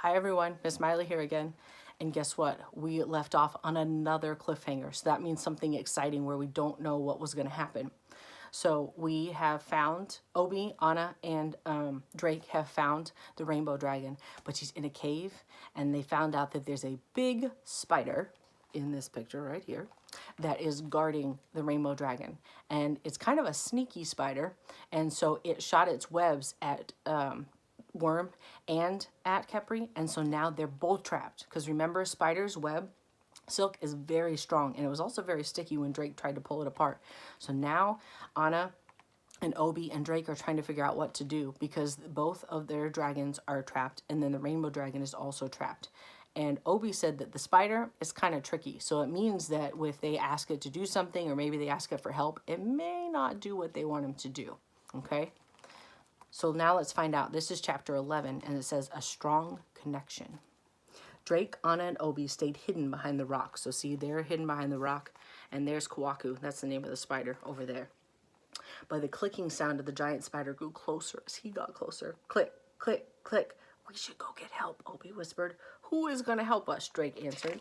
Hi everyone, Miss Miley here again. And guess what? We left off on another cliffhanger. So that means something exciting where we don't know what was going to happen. So we have found, Obi, Anna, and Drake have found the rainbow dragon, but she's in a cave, and they found out that there's a big spider in this picture right here that is guarding the rainbow dragon. And it's kind of a sneaky spider, and so it shot its webs at Worm and at Khepri, and so now they're both trapped. Because remember, a spider's web silk is very strong, and it was also very sticky when Drake tried to pull it apart. So now Anna and Obi and Drake are trying to figure out what to do because both of their dragons are trapped, and then the rainbow dragon is also trapped. And Obi said that the spider is kind of tricky. So it means that if they ask it to do something, or maybe they ask it for help, it may not do what they want him to do. Okay? So now let's find out. This is chapter 11, and it says, A Strong Connection. Drake, Anna, and Obi stayed hidden behind the rock. So see, they're hidden behind the rock, and there's Kwaku. That's the name of the spider over there. By the clicking sound of the giant spider grew closer as he got closer. Click, click, click. We should go get help, Obi whispered. Who is going to help us? Drake answered.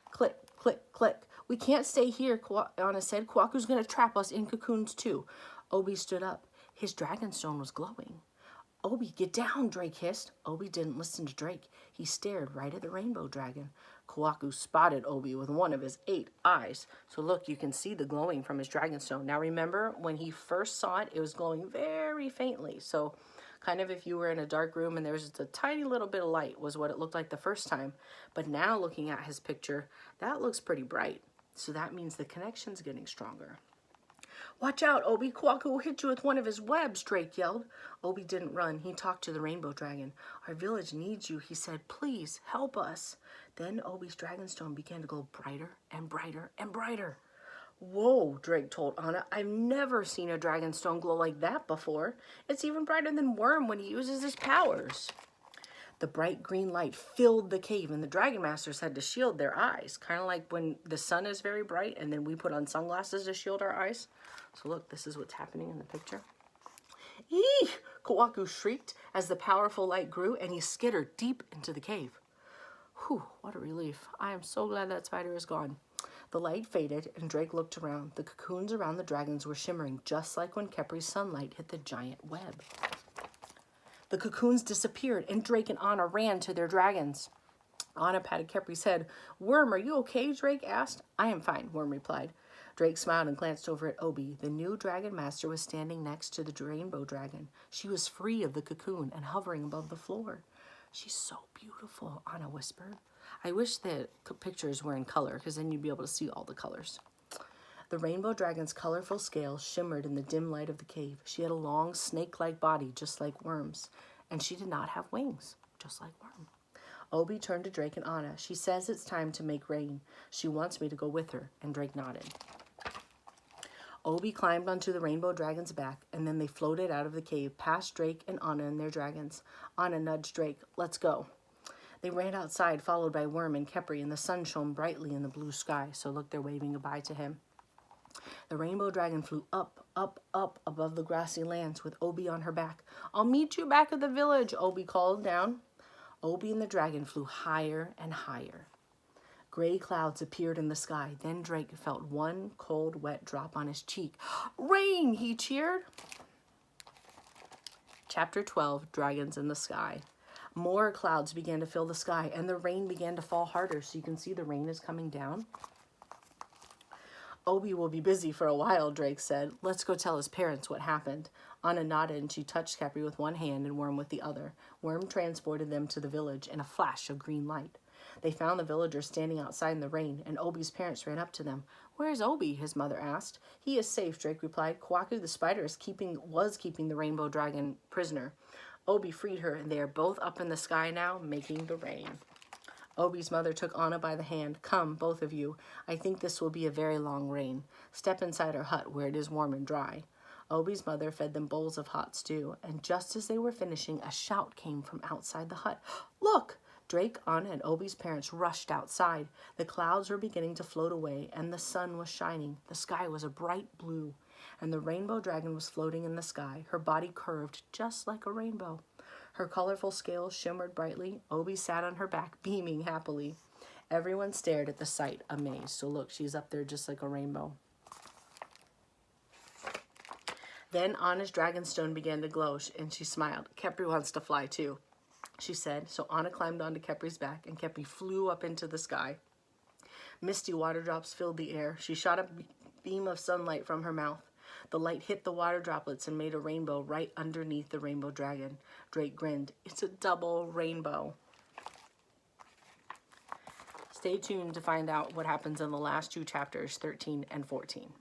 Click, click, click. We can't stay here, Anna said. Kwaku's going to trap us in cocoons too. Obi stood up. His dragonstone was glowing. Obi, get down, Drake hissed. Obi didn't listen to Drake. He stared right at the rainbow dragon. Kwaku spotted Obi with one of his 8 eyes. So look, you can see the glowing from his dragonstone. Now remember, when he first saw it, it was glowing very faintly. So kind of if you were in a dark room and there was just a tiny little bit of light was what it looked like the first time. But now looking at his picture, that looks pretty bright. So that means the connection's getting stronger. Watch out, Obi. Kwaku will hit you with one of his webs, Drake yelled. Obi didn't run. He talked to the rainbow dragon. Our village needs you, he said. Please, help us. Then Obi's dragonstone began to glow brighter and brighter and brighter. Whoa, Drake told Anna. I've never seen a dragonstone glow like that before. It's even brighter than Worm when he uses his powers. The bright green light filled the cave, and the Dragon Masters had to shield their eyes, kind of like when the sun is very bright and then we put on sunglasses to shield our eyes. So look, this is what's happening in the picture. Eee! Kwaku shrieked as the powerful light grew, and he skittered deep into the cave. Whew, what a relief. I am so glad that spider is gone. The light faded, and Drake looked around. The cocoons around the dragons were shimmering, just like when Khepri's sunlight hit the giant web. The cocoons disappeared, and Drake and Anna ran to their dragons. Anna patted Khepri's head. Worm, are you okay? Drake asked. I am fine, Worm replied. Drake smiled and glanced over at Obi. The new dragon master was standing next to the rainbow dragon. She was free of the cocoon and hovering above the floor. She's so beautiful, Anna whispered. I wish the pictures were in color, because then you'd be able to see all the colors. The rainbow dragon's colorful scales shimmered in the dim light of the cave. She had a long, snake-like body, just like Worm's, and she did not have wings, just like Worm. Obi turned to Drake and Anna. She says it's time to make rain. She wants me to go with her, and Drake nodded. Obi climbed onto the rainbow dragon's back, and then they floated out of the cave, past Drake and Anna and their dragons. Anna nudged Drake. Let's go. They ran outside, followed by Worm and Khepri, and the sun shone brightly in the blue sky. So look, they're waving goodbye to him. The rainbow dragon flew up, up, up above the grassy lands with Obi on her back. I'll meet you back at the village, Obi called down. Obi and the dragon flew higher and higher. Gray clouds appeared in the sky. Then Drake felt one cold, wet drop on his cheek. Rain, he cheered. Chapter 12, Dragons in the Sky. More clouds began to fill the sky, and the rain began to fall harder. So you can see the rain is coming down. Obi will be busy for a while, Drake said. Let's go tell his parents what happened. Anna nodded, and she touched Khepri with one hand and Worm with the other. Worm transported them to the village in a flash of green light. They found the villagers standing outside in the rain, and Obi's parents ran up to them. Where's Obi? His mother asked. He is safe, Drake replied. Kwaku the spider was keeping the rainbow dragon prisoner. Obi freed her, and they are both up in the sky now, making the rain. Obi's mother took Anna by the hand. Come, both of you. I think this will be a very long rain. Step inside our hut where it is warm and dry. Obi's mother fed them bowls of hot stew, and just as they were finishing, a shout came from outside the hut. Look! Drake, Anna, and Obi's parents rushed outside. The clouds were beginning to float away, and the sun was shining. The sky was a bright blue, and the rainbow dragon was floating in the sky, her body curved just like a rainbow. Her colorful scales shimmered brightly. Obi sat on her back, beaming happily. Everyone stared at the sight, amazed. So look, she's up there just like a rainbow. Then Anna's dragonstone began to glow, and she smiled. Kepri wants to fly too, she said. So Anna climbed onto Kepri's back, and Kepri flew up into the sky. Misty water drops filled the air. She shot a beam of sunlight from her mouth. The light hit the water droplets and made a rainbow right underneath the rainbow dragon. Drake grinned. It's a double rainbow. Stay tuned to find out what happens in the last two chapters, 13 and 14.